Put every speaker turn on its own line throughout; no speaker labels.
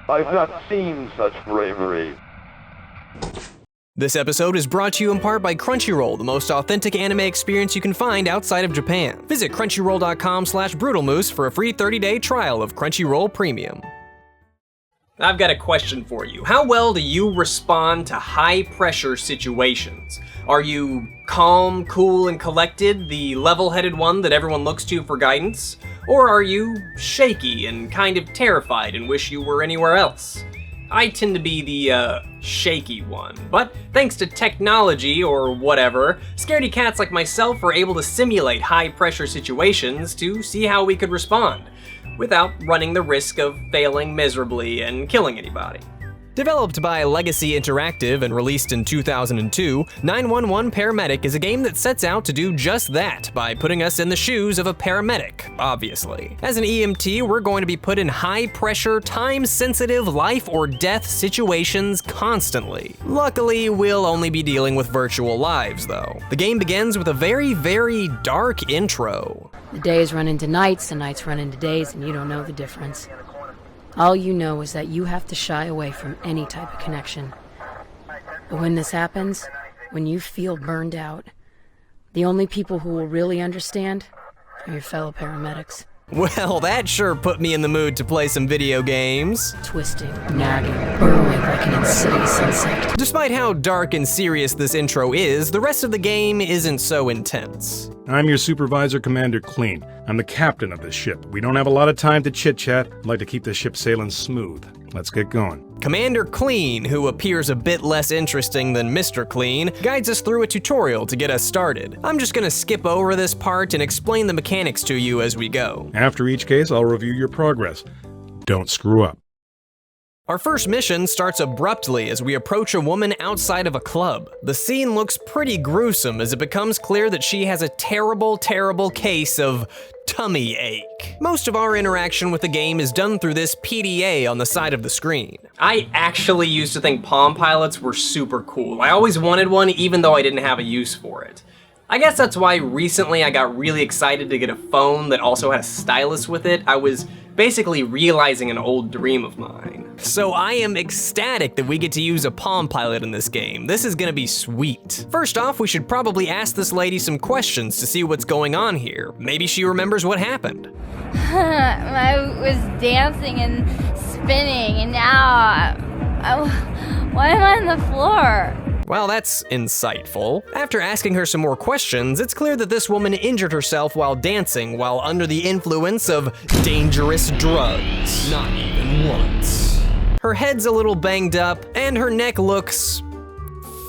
I've not seen such bravery.
This episode is brought to you in part by Crunchyroll, the most authentic anime experience you can find outside of Japan. Visit crunchyroll.com/brutalmoose for a free 30-day trial of Crunchyroll Premium. I've got a question for you. How well do you respond to high-pressure situations? Are you calm, cool, and collected, the level-headed one that everyone looks to for guidance? Or are you shaky and kind of terrified and wish you were anywhere else? I tend to be the, shaky one, but thanks to technology or whatever, scaredy cats like myself are able to simulate high-pressure situations to see how we could respond, without running the risk of failing miserably and killing anybody. Developed by Legacy Interactive and released in 2002, 911 Paramedic is a game that sets out to do just that by putting us in the shoes of a paramedic, obviously. As an EMT, we're going to be put in high-pressure, time-sensitive life or death situations constantly. Luckily, we'll only be dealing with virtual lives, though. The game begins with a very, very dark intro.
The days run into nights, the nights run into days, and you don't know the difference. All you know is that you have to shy away from any type of connection. But when this happens, when you feel burned out, the only people who will really understand are your fellow paramedics.
Well, that sure put me in the mood to play some video games.
Twisting, nagging, burrowing like an insidious insect.
Despite how dark and serious this intro is, the rest of the game isn't so intense.
I'm your supervisor, Commander Clean. I'm the captain of this ship. We don't have a lot of time to chit-chat. I'd like to keep the ship sailing smooth. Let's get going.
Commander Clean, who appears a bit less interesting than Mr. Clean, guides us through a tutorial to get us started. I'm just gonna skip over this part and explain the mechanics to you as we go.
After each case, I'll review your progress. Don't screw up.
Our first mission starts abruptly as we approach a woman outside of a club. The scene looks pretty gruesome as it becomes clear that she has a terrible, terrible case of tummy ache. Most of our interaction with the game is done through this PDA on the side of the screen. I actually used to think Palm Pilots were super cool. I always wanted one even though I didn't have a use for it. I guess that's why recently I got really excited to get a phone that also had a stylus with it. I was basically realizing an old dream of mine. So I am ecstatic that we get to use a Palm Pilot in this game. This is gonna be sweet. First off, we should probably ask this lady some questions to see what's going on here. Maybe she remembers what happened.
I was dancing and spinning, and now why am I on the floor?
Well, that's insightful. After asking her some more questions, it's clear that this woman injured herself while dancing while under the influence of dangerous drugs. Not even once. Her head's a little banged up, and her neck looks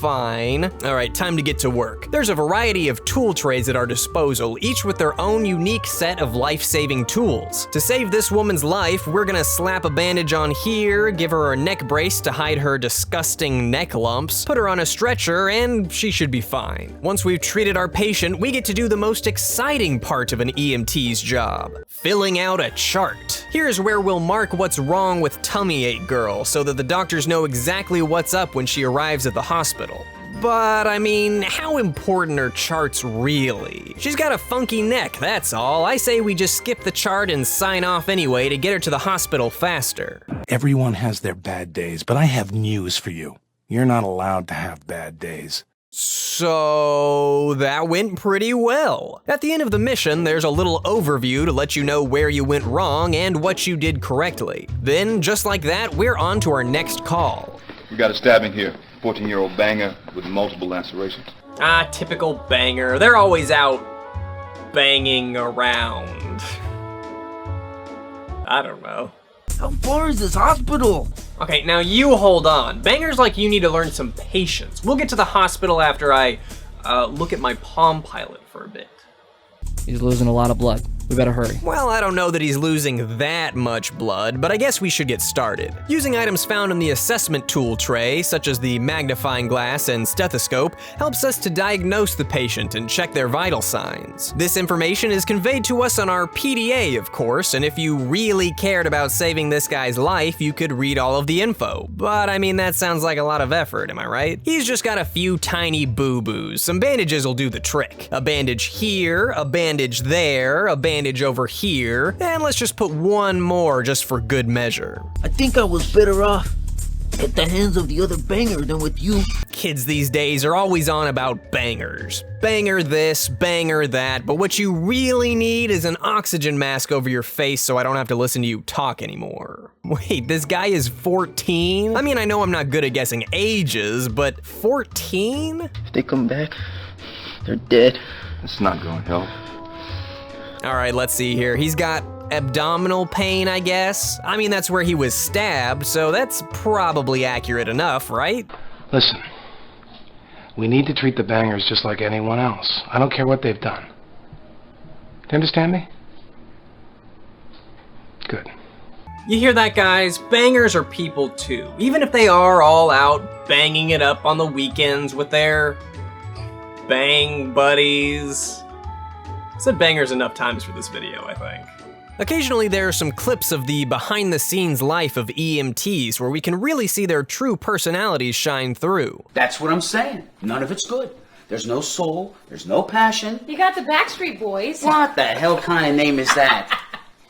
fine. All right, time to get to work. There's a variety of tool trays at our disposal, each with their own unique set of life-saving tools. To save this woman's life, we're gonna slap a bandage on here, give her a neck brace to hide her disgusting neck lumps, put her on a stretcher, and she should be fine. Once we've treated our patient, we get to do the most exciting part of an EMT's job, filling out a chart. Here's where we'll mark what's wrong with Tummy Ache Girl so that the doctors know exactly what's up when she arrives at the hospital. But, I mean, how important are charts really? She's got a funky neck, that's all. I say we just skip the chart and sign off anyway to get her to the hospital faster.
Everyone has their bad days, but I have news for you. You're not allowed to have bad days.
So that went pretty well. At the end of the mission, there's a little overview to let you know where you went wrong and what you did correctly. Then, just like that, we're on to our next call.
We got a stabbing here. 14-year-old banger with multiple lacerations.
Ah, typical banger. They're always out banging around. I don't know.
How far is this hospital?
Okay, now you hold on. Bangers like you need to learn some patience. We'll get to the hospital after I look at my Palm Pilot for a bit.
He's losing a lot of blood. We better hurry.
Well, I don't know that he's losing that much blood, but I guess we should get started. Using items found in the assessment tool tray, such as the magnifying glass and stethoscope, helps us to diagnose the patient and check their vital signs. This information is conveyed to us on our PDA, of course, and if you really cared about saving this guy's life, you could read all of the info. But I mean, that sounds like a lot of effort, am I right? He's just got a few tiny boo-boos. Some bandages will do the trick. A bandage here, a bandage there, a bandage bandage over here, and let's just put one more just for good measure.
I think I was better off at the hands of the other banger than with you.
Kids these days are always on about bangers. Banger this, banger that, but what you really need is an oxygen mask over your face so I don't have to listen to you talk anymore. Wait, this guy is 14? I mean, I know I'm not good at guessing ages, but 14?
If they come back, they're dead.
It's not going to help.
All right, let's see here. He's got abdominal pain, I guess. I mean, that's where he was stabbed, so that's probably accurate enough, right?
Listen, we need to treat the bangers just like anyone else. I don't care what they've done. Do you understand me? Good.
You hear that, guys? Bangers are people too. Even if they are all out banging it up on the weekends with their bang buddies. I said bangers enough times for this video, I think. Occasionally there are some clips of the behind-the-scenes life of EMTs where we can really see their true personalities shine through.
That's what I'm saying. None of it's good. There's no soul, there's no passion.
You got the Backstreet Boys.
What the hell kind of name is that?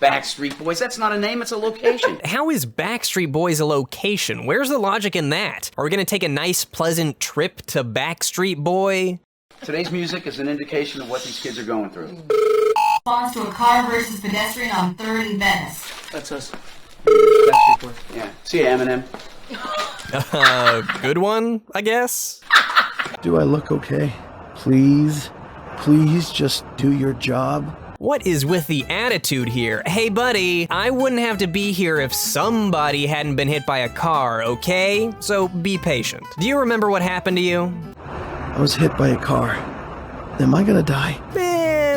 Backstreet Boys? That's not a name, it's a location.
How is Backstreet Boys a location? Where's the logic in that? Are we gonna take a nice, pleasant trip to Backstreet Boy?
Today's music is an indication of what these kids are going through.
Response to a car versus pedestrian on 3rd and Venice.
That's us. Backstreet Boys. Yeah. See ya, Eminem.
Good one, I guess?
Do I look okay? Please? Please just do your job?
What is with the attitude here? Hey buddy, I wouldn't have to be here if somebody hadn't been hit by a car, okay? So be patient. Do you remember what happened to you?
I was hit by a car. Am I gonna die?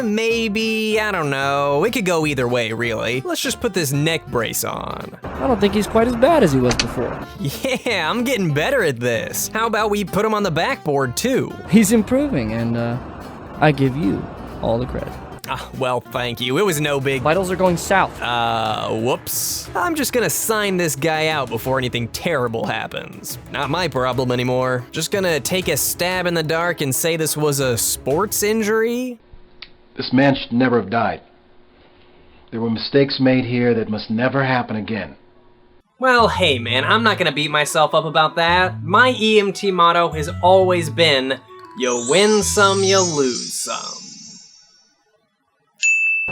Maybe, I don't know. It could go either way, really. Let's just put this neck brace on.
I don't think he's quite as bad as he was before.
Yeah, I'm getting better at this. How about we put him on the backboard too?
He's improving, and I give you all the credit.
Well, thank you. It was no big...
Vitals are going south.
Whoops. I'm just gonna sign this guy out before anything terrible happens. Not my problem anymore. Just gonna take a stab in the dark and say this was a sports injury?
This man should never have died. There were mistakes made here that must never happen again.
Well, hey man, I'm not gonna beat myself up about that. My EMT motto has always been, you win some, you lose some.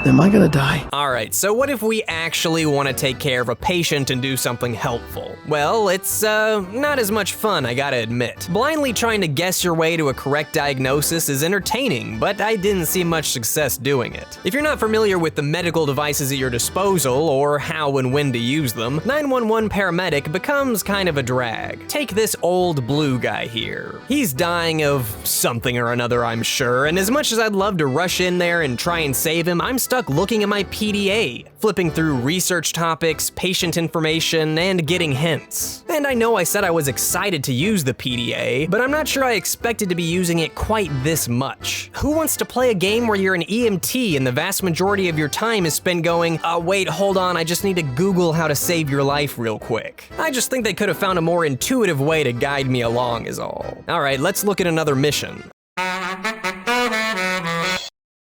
Am I gonna die?
Alright, so what if we actually want to take care of a patient and do something helpful? Well, it's not as much fun, I gotta admit. Blindly trying to guess your way to a correct diagnosis is entertaining, but I didn't see much success doing it. If you're not familiar with the medical devices at your disposal, or how and when to use them, 911 Paramedic becomes kind of a drag. Take this old blue guy here. He's dying of something or another, I'm sure, and as much as I'd love to rush in there and try and save him, I'm stuck looking at my PDA, flipping through research topics, patient information, and getting hints. And I know I said I was excited to use the PDA, but I'm not sure I expected to be using it quite this much. Who wants to play a game where you're an EMT and the vast majority of your time is spent going, wait, hold on, I just need to Google how to save your life real quick. I just think they could have found a more intuitive way to guide me along is all. Alright, let's look at another mission.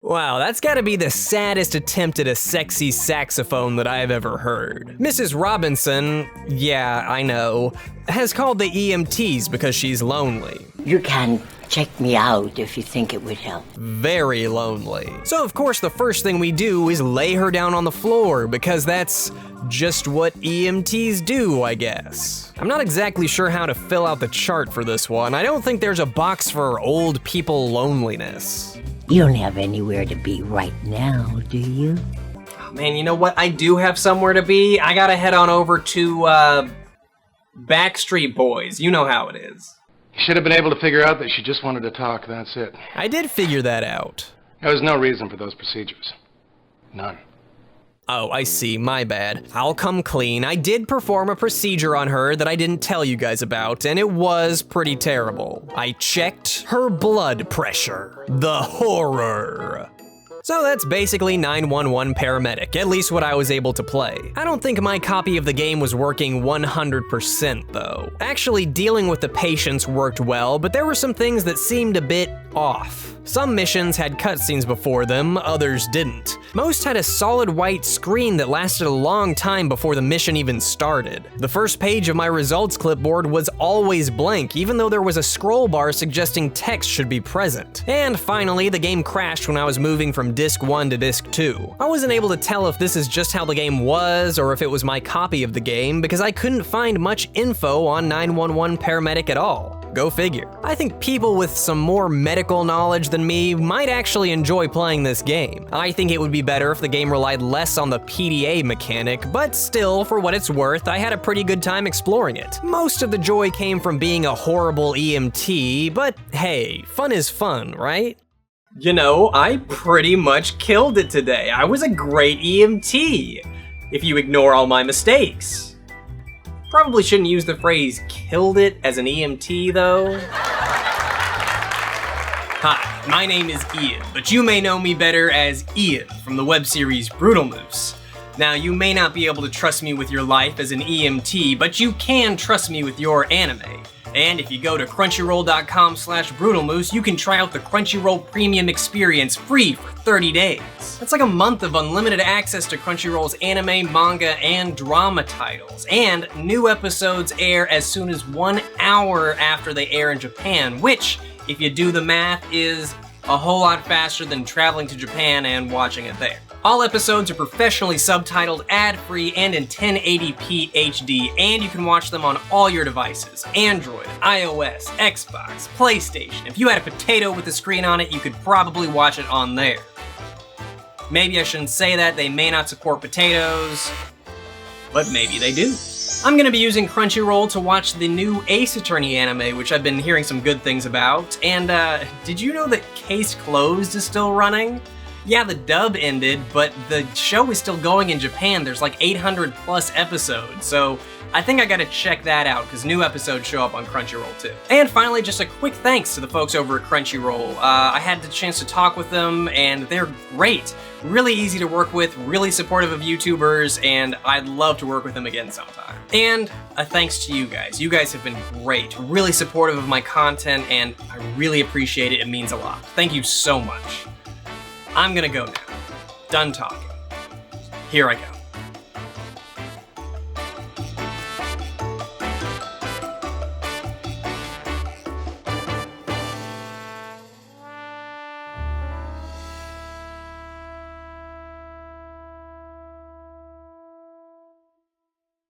Wow, that's gotta be the saddest attempt at a sexy saxophone that I've ever heard. Mrs. Robinson, yeah, I know, has called the EMTs because she's lonely.
You can check me out if you think it would help.
Very lonely. So of course the first thing we do is lay her down on the floor because that's just what EMTs do, I guess. I'm not exactly sure how to fill out the chart for this one. I don't think there's a box for old people loneliness.
You don't have anywhere to be right now, do you?
Oh, man, you know what? I do have somewhere to be. I gotta head on over to, Backstreet Boys. You know how it is.
You should have been able to figure out that she just wanted to talk, that's it.
I did figure that out.
There was no reason for those procedures. None.
Oh, I see, my bad. I'll come clean. I did perform a procedure on her that I didn't tell you guys about, and it was pretty terrible. I checked her blood pressure. The horror. So that's basically 911 Paramedic, at least what I was able to play. I don't think my copy of the game was working 100% though. Actually, dealing with the patients worked well, but there were some things that seemed a bit off. Some missions had cutscenes before them, others didn't. Most had a solid white screen that lasted a long time before the mission even started. The first page of my results clipboard was always blank, even though there was a scroll bar suggesting text should be present. And finally, the game crashed when I was moving from disc 1 to disc 2. I wasn't able to tell if this is just how the game was or if it was my copy of the game because I couldn't find much info on 911 Paramedic at all. Go figure. I think people with some more medical knowledge than me might actually enjoy playing this game. I think it would be better if the game relied less on the PDA mechanic, but still, for what it's worth, I had a pretty good time exploring it. Most of the joy came from being a horrible EMT, but hey, fun is fun, right? You know, I pretty much killed it today. I was a great EMT, if you ignore all my mistakes. Probably shouldn't use the phrase killed it as an EMT though. Hi, my name is Ian, but you may know me better as Ian from the web series brutalmoose. Now, you may not be able to trust me with your life as an EMT, but you can trust me with your anime. And if you go to crunchyroll.com/brutalmoose, you can try out the Crunchyroll Premium experience free for 30 days. That's like a month of unlimited access to Crunchyroll's anime, manga, and drama titles. And new episodes air as soon as 1 hour after they air in Japan, which, if you do the math, is a whole lot faster than traveling to Japan and watching it there. All episodes are professionally subtitled, ad-free, and in 1080p HD, and you can watch them on all your devices: Android, iOS, Xbox, PlayStation. If you had a potato with a screen on it, you could probably watch it on there. Maybe I shouldn't say that, they may not support potatoes, but maybe they do. I'm gonna be using Crunchyroll to watch the new Ace Attorney anime, which I've been hearing some good things about, and did you know that Case Closed is still running? Yeah, the dub ended, but the show is still going in Japan. There's like 800 plus episodes, so I think I gotta check that out because new episodes show up on Crunchyroll too. And finally, just a quick thanks to the folks over at Crunchyroll. I had the chance to talk with them and they're great. Really easy to work with, really supportive of YouTubers, and I'd love to work with them again sometime. And a thanks to you guys. You guys have been great, really supportive of my content, and I really appreciate it. It means a lot. Thank you so much. I'm gonna go now. Done talking. Here I go.